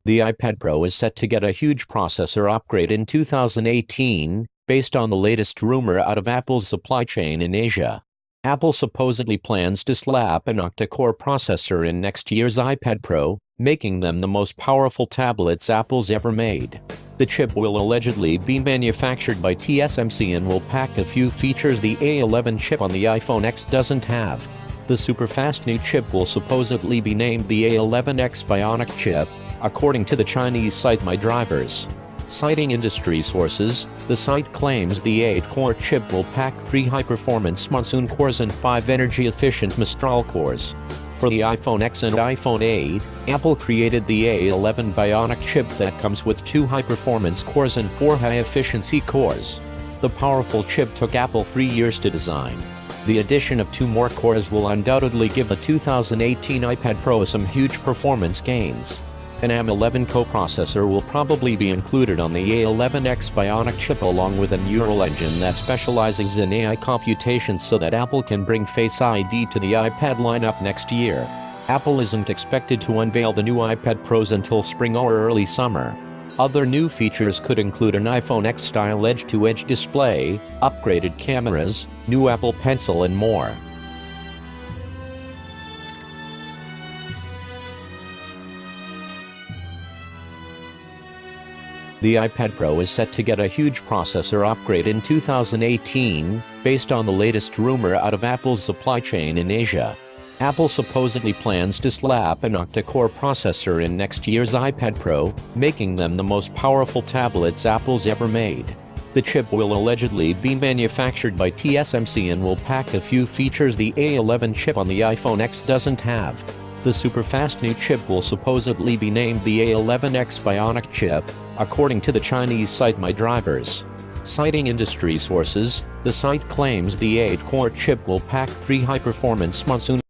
The iPad Pro is set to get a huge processor upgrade in 2018, based on the latest rumor out of Apple's supply chain in Asia. Apple supposedly plans to slap an octa-core processor in next year's iPad Pro, making them the most powerful tablets Apple's ever made. The chip will allegedly be manufactured by TSMC and will pack a few features the A11 chip on the iPhone X doesn't have. The super-fast new chip will supposedly be named the A11X Bionic chip, according to the Chinese site MyDrivers. Citing industry sources, the site claims the 8-core chip will pack 3 high-performance Monsoon cores and 5 energy-efficient Mistral cores. For the iPhone X and iPhone 8, Apple created the A11 Bionic chip that comes with 2 high-performance cores and 4 high-efficiency cores. The powerful chip took Apple 3 years to design. The addition of 2 more cores will undoubtedly give the 2018 iPad Pro some huge performance gains. An A11 coprocessor will probably be included on the A11X Bionic chip along with a neural engine that specializes in AI computation so that Apple can bring Face ID to the iPad lineup next year. Apple isn't expected to unveil the new iPad Pros until spring or early summer. Other new features could include an iPhone X-style edge-to-edge display, upgraded cameras, new Apple Pencil and more. The iPad Pro is set to get a huge processor upgrade in 2018, based on the latest rumor out of Apple's supply chain in Asia. Apple supposedly plans to slap an octa-core processor in next year's iPad Pro, making them the most powerful tablets Apple's ever made. The chip will allegedly be manufactured by TSMC and will pack a few features the A11 chip on the iPhone X doesn't have. The super-fast new chip will supposedly be named the A11X Bionic chip, according to the Chinese site MyDrivers. Citing industry sources, the site claims the 8-core chip will pack 3 high-performance Monsoon